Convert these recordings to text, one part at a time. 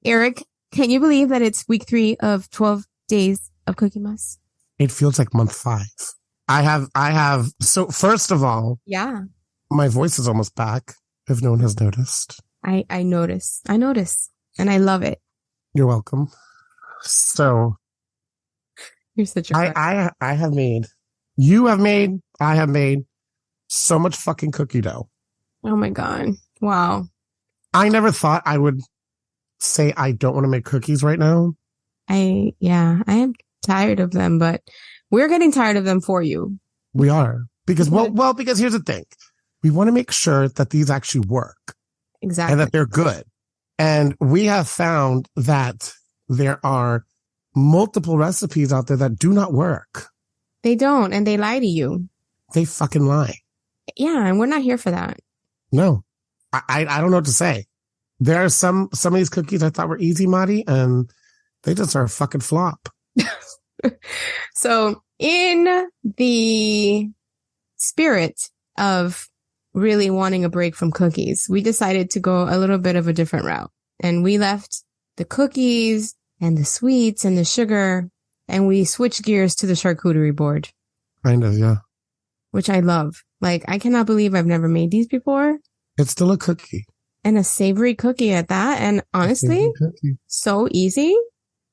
Eric, can you believe that it's week 3 of 12 days of Cookie Mess? It feels like month 5. I have. So first of all, yeah, my voice is almost back. If no one has noticed, I notice, and I love it. You're welcome. So you're such a I have made, you have made, I have made so much fucking cookie dough. Oh my God. Wow. I never thought I would say I don't want to make cookies right now. I am tired of them, but we're getting tired of them for you. We are. Because, because here's the thing. We want to make sure that these actually work. Exactly. And that they're good. And we have found that there are multiple recipes out there that do not work. They don't, and they lie to you. They fucking lie. Yeah, and we're not here for that. No. I don't know what to say. There are some of these cookies I thought were easy, Madi, and they just are a fucking flop. So in the spirit of really wanting a break from cookies, we decided to go a little bit of a different route. And we left the cookies and the sweets and the sugar, and we switched gears to the charcuterie board. Kind of, yeah. Which I love. Like, I cannot believe I've never made these before. It's still a cookie. And a savory cookie at that. And honestly, so easy.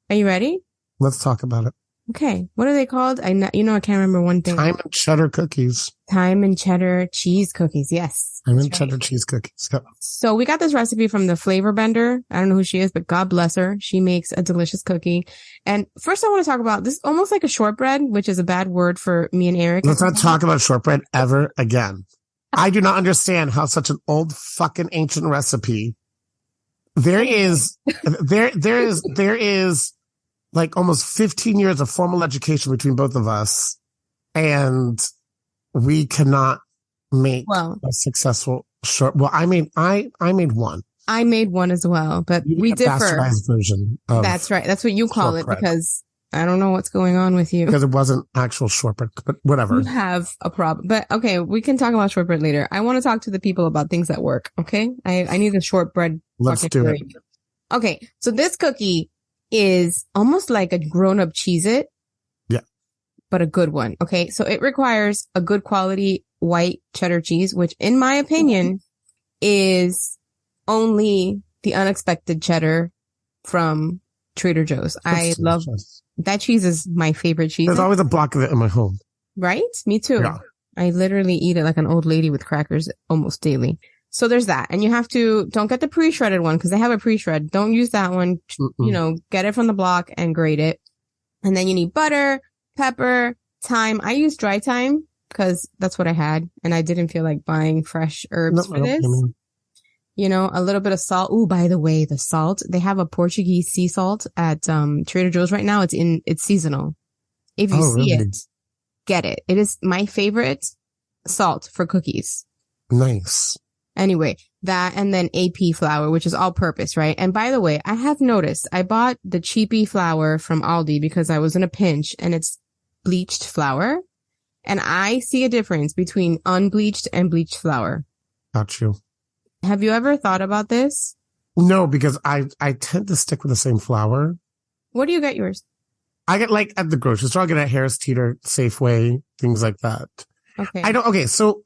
Are you ready? Let's talk about it. Okay. What are they called? I can't remember one thing. Thyme and cheddar cookies. Thyme and cheddar cheese cookies. Yes. Thyme and cheddar cheese cookies. Yep. So we got this recipe from the flavor bender. I don't know who she is, but God bless her. She makes a delicious cookie. And first I want to talk about this, almost like a shortbread, which is a bad word for me and Eric. Let's not talk about shortbread ever again. I do not understand how such an old fucking ancient recipe. There is like almost 15 years of formal education between both of us, and we cannot make a successful short. Well, I made one. I made one as well, but we differ. Bastardized version. That's right. That's what you call it, because I don't know what's going on with you. Because it wasn't actual shortbread, but whatever. You have a problem. But okay, we can talk about shortbread later. I want to talk to the people about things that work. Okay. I need the shortbread. Let's do it. Okay. So this cookie is almost like a grown-up Cheez-It. Yeah. But a good one. Okay. So it requires a good quality white cheddar cheese, which in my opinion is only the unexpected cheddar from Trader Joe's. I love that cheese. Is my favorite cheese. There's always a block of it in my home. Right? Me too. Yeah. I literally eat it like an old lady with crackers almost daily. So there's that. And you have to, don't get the pre-shredded one because they have a pre-shred. Don't use that one. Get it from the block and grate it. And then you need butter, pepper, thyme. I use dry thyme because that's what I had. And I didn't feel like buying fresh herbs for this. A little bit of salt. Ooh, by the way, the salt, they have a Portuguese sea salt at Trader Joe's right now. It's seasonal. If you see it, get it. It is my favorite salt for cookies. Nice. Anyway, that and then AP flour, which is all purpose, right? And by the way, I have noticed I bought the cheapy flour from Aldi because I was in a pinch, and it's bleached flour. And I see a difference between unbleached and bleached flour. Got you. Have you ever thought about this? No, because I tend to stick with the same flour. Where do you get yours? I get like at the grocery store. I get at Harris Teeter, Safeway, things like that. Okay. So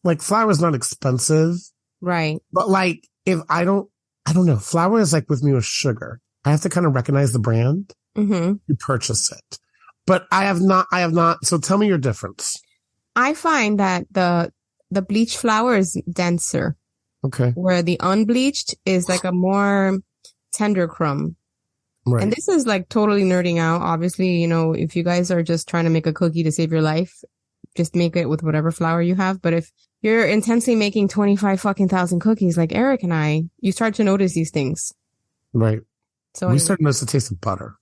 like flour is not expensive. Right. But like if I don't know, flour is like with me with sugar. I have to kind of recognize the brand to purchase it. But I have not. So tell me your difference. I find that the bleached flour is denser. Okay. Where the unbleached is like a more tender crumb. Right. And this is like totally nerding out. Obviously, if you guys are just trying to make a cookie to save your life, just make it with whatever flour you have. But if you're intensely making 25,000 cookies like Eric and I, you start to notice these things. Right. So we start to notice the taste of butter.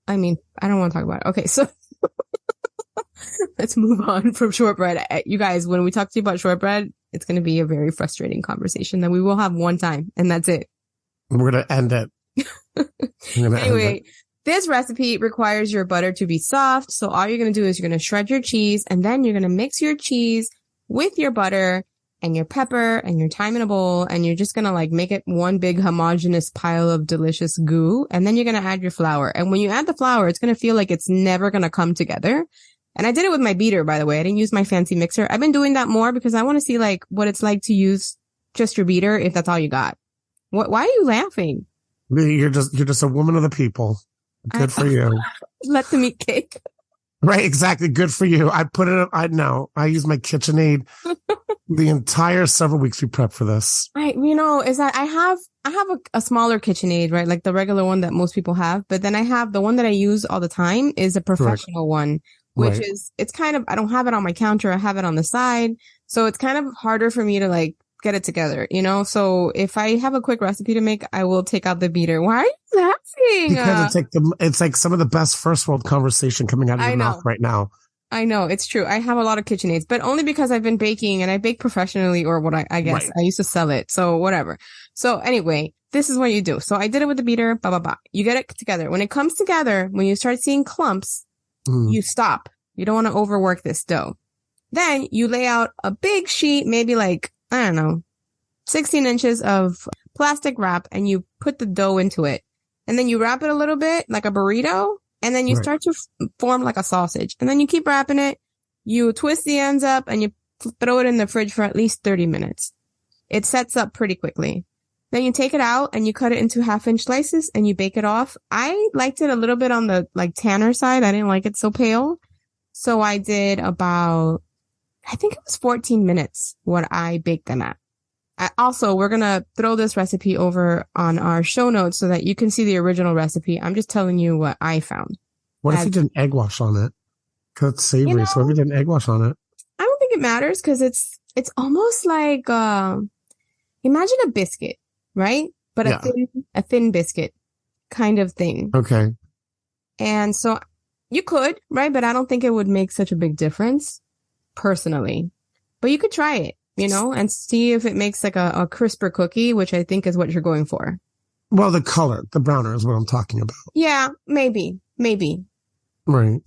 I mean, I don't want to talk about it. Okay. So let's move on from shortbread. You guys, when we talk to you about shortbread, it's going to be a very frustrating conversation that we will have one time, and that's it. We're going to end it. Anyway, this recipe requires your butter to be soft. So all you're going to do is you're going to shred your cheese, and then you're going to mix your cheese with your butter and your pepper and your thyme in a bowl, and you're just going to like make it one big homogeneous pile of delicious goo. And then you're going to add your flour. And when you add the flour, it's going to feel like it's never going to come together. And I did it with my beater, by the way. I didn't use my fancy mixer. I've been doing that more because I want to see like what it's like to use just your beater if that's all you got. Why are you laughing? You're just a woman of the people. Good for you. Let them eat cake. Right, exactly. Good for you. I use my KitchenAid the entire several weeks we prep for this. Right. You know, is that I have a smaller KitchenAid, right? Like the regular one that most people have. But then I have the one that I use all the time is a professional one, which is, it's kind of, I don't have it on my counter. I have it on the side. So it's kind of harder for me to like get it together, you know? So if I have a quick recipe to make, I will take out the beater. Why are you laughing? Because it's like some of the best first world conversation coming out of your mouth right now. I know, it's true. I have a lot of KitchenAids, but only because I've been baking and I bake professionally, or what I guess I used to sell it. So whatever. So anyway, this is what you do. So I did it with the beater, blah, blah, blah. You get it together. When it comes together, when you start seeing clumps, you stop. You don't want to overwork this dough. Then you lay out a big sheet, maybe like, I don't know, 16 inches of plastic wrap, and you put the dough into it. And then you wrap it a little bit like a burrito. And then you start to form like a sausage. And then you keep wrapping it. You twist the ends up and you throw it in the fridge for at least 30 minutes. It sets up pretty quickly. Then you take it out and you cut it into 1/2-inch slices and you bake it off. I liked it a little bit on the like tanner side. I didn't like it so pale. So I did about, I think it was 14 minutes what I baked them at. Also, we're going to throw this recipe over on our show notes so that you can see the original recipe. I'm just telling you what I found. What if you did an egg wash on it? Because it's savory. You know, so if you did an egg wash on it? I don't think it matters because it's almost like, imagine a biscuit, right? But a thin biscuit kind of thing. Okay. And so you could, right? But I don't think it would make such a big difference personally, but you could try it. You know, and see if it makes like a crisper cookie, which I think is what you're going for. Well, the color, the browner is what I'm talking about. Yeah, maybe. Right.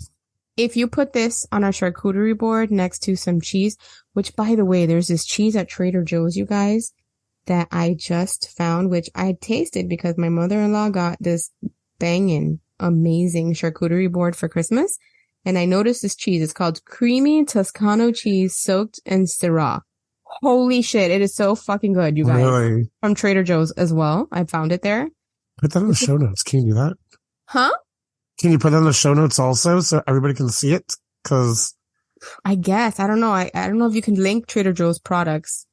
If you put this on a charcuterie board next to some cheese, which by the way, there's this cheese at Trader Joe's, you guys, that I just found, which I tasted because my mother-in-law got this banging, amazing charcuterie board for Christmas. And I noticed this cheese. It's called creamy Toscano cheese soaked in Syrah. Holy shit, it is so fucking good, you guys. Really? From Trader Joe's as well. I found it there. Put that in the show notes. Can you do that? Huh? Can you put that in the show notes also so everybody can see it? Because I guess. I don't know. I don't know if you can link Trader Joe's products.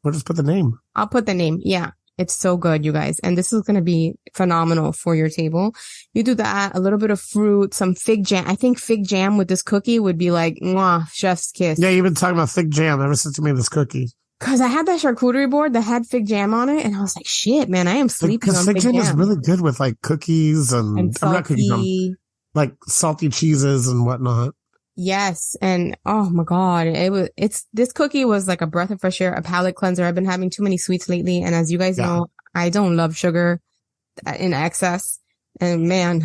Or just put the name. I'll put the name. Yeah. It's so good, you guys. And this is going to be phenomenal for your table. You do that, a little bit of fruit, some fig jam. I think fig jam with this cookie would be like, mwah, chef's kiss. Yeah, you've been talking about fig jam ever since you made this cookie. Cause I had that charcuterie board that had fig jam on it. And I was like, shit, man, I am sleeping on fig jam. Fig jam is really good with like cookies and salty, not cookies, like salty cheeses and whatnot. Yes. And oh my God, this cookie was like a breath of fresh air, a palate cleanser. I've been having too many sweets lately. And as you guys know, I don't love sugar in excess. And man,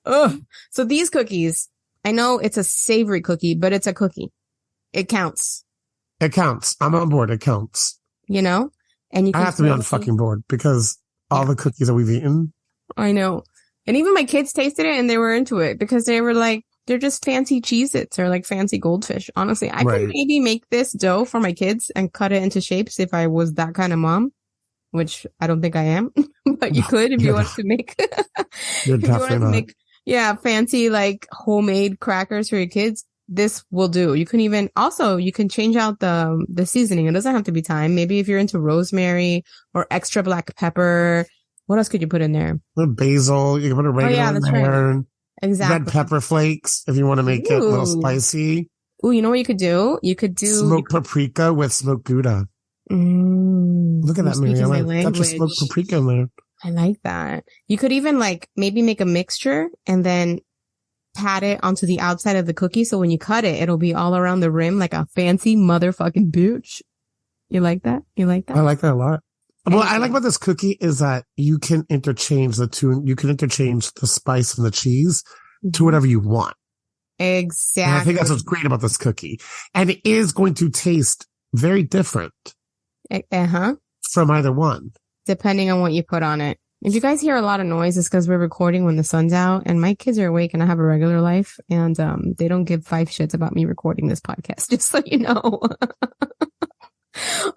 ugh. So these cookies, I know it's a savory cookie, but it's a cookie. It counts. It counts. I'm on board. It counts. You know? And you can I have to be on fucking board because all the cookies that we've eaten. I know. And even my kids tasted it and they were into it because they were like, they're just fancy Cheez-Its or like fancy goldfish. Honestly, I could maybe make this dough for my kids and cut it into shapes if I was that kind of mom, which I don't think I am, but you could if you wanted to make, you're definitely not. Fancy like homemade crackers for your kids. This will do. You can even you can change out the seasoning. It doesn't have to be thyme. Maybe if you're into rosemary or extra black pepper. What else could you put in there? Basil. You can put oregano in there. Right. Exactly. Red pepper flakes if you want to make it a little spicy. Ooh, you know what you could do? You could do smoked paprika with smoked Gouda. Look at that, Mariela. Got your smoked paprika in there. I like that. You could even like maybe make a mixture and then pat it onto the outside of the cookie. So when you cut it, it'll be all around the rim like a fancy motherfucking bitch. You like that? You like that? I like that a lot. What I like about this cookie is that you can interchange the two. You can interchange the spice and the cheese to whatever you want. Exactly. And I think that's what's great about this cookie. And it is going to taste very different from either one. Depending on what you put on it. If you guys hear a lot of noise, it's because we're recording when the sun's out and my kids are awake and I have a regular life and they don't give 5 shits about me recording this podcast, just so you know.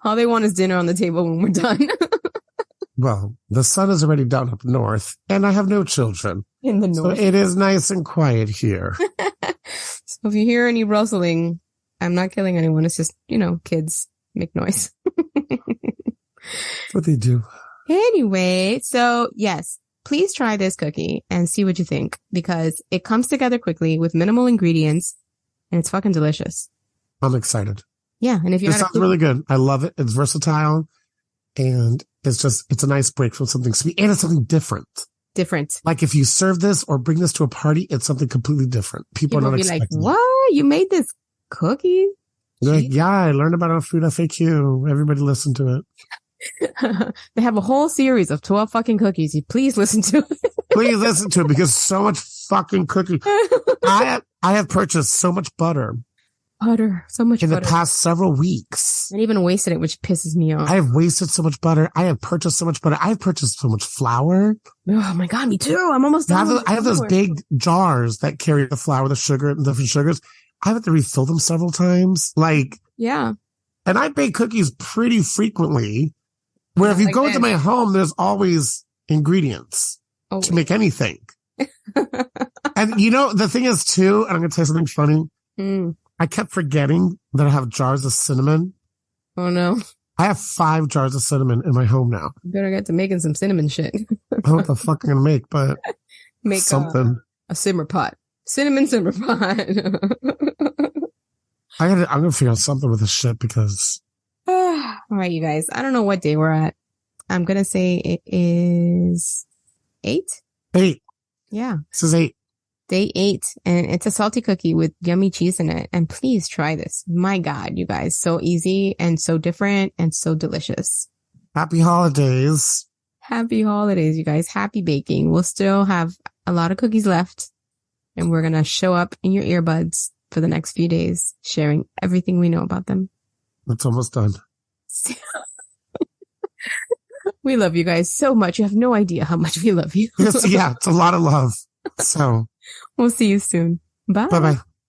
All they want is dinner on the table when we're done. Well, the sun is already down up north and I have no children. In the north. So it is nice and quiet here. So if you hear any rustling, I'm not killing anyone. It's just, kids make noise. That's what they do. Anyway, so yes, please try this cookie and see what you think because it comes together quickly with minimal ingredients and it's fucking delicious. I'm excited. Yeah. And if you're it sounds really good. I love it. It's versatile and it's a nice break from something sweet and it's something different. Like if you serve this or bring this to a party, it's something completely different. People are not expecting like, what? You made this cookie? They're like, yeah, I learned about it on FoodFAQ. Everybody listen to it. They have a whole series of 12 fucking cookies. Please listen to it. Please listen to it because so much fucking cookie. I have purchased so much butter. So much in butter. The past several weeks. And even wasted it, which pisses me off. I have wasted so much butter. I have purchased so much butter. I've purchased so much flour. Oh my God, me too. I'm almost done. I have those big jars that carry the flour, the sugar, and different sugars. I have to refill them several times. Yeah. And I bake cookies pretty frequently. Where if you go into my home, there's always ingredients to make anything. And the thing is too, and I'm going to tell you something funny. I kept forgetting that I have jars of cinnamon. Oh no. I have 5 jars of cinnamon in my home now. You better get to making some cinnamon shit. I don't know what the fuck I'm going to make, but make something. A simmer pot. Cinnamon simmer pot. I'm going to figure out something with this shit because... All right, you guys. I don't know what day we're at. I'm going to say it is 8. 8. Yeah. This is 8. Day 8. And it's a salty cookie with yummy cheese in it. And please try this. My God, you guys. So easy and so different and so delicious. Happy holidays. Happy holidays, you guys. Happy baking. We'll still have a lot of cookies left. And we're going to show up in your earbuds for the next few days, sharing everything we know about them. It's almost done. We love you guys so much. You have no idea how much we love you. Yes, yeah, it's a lot of love. So we'll see you soon. Bye. Bye-bye.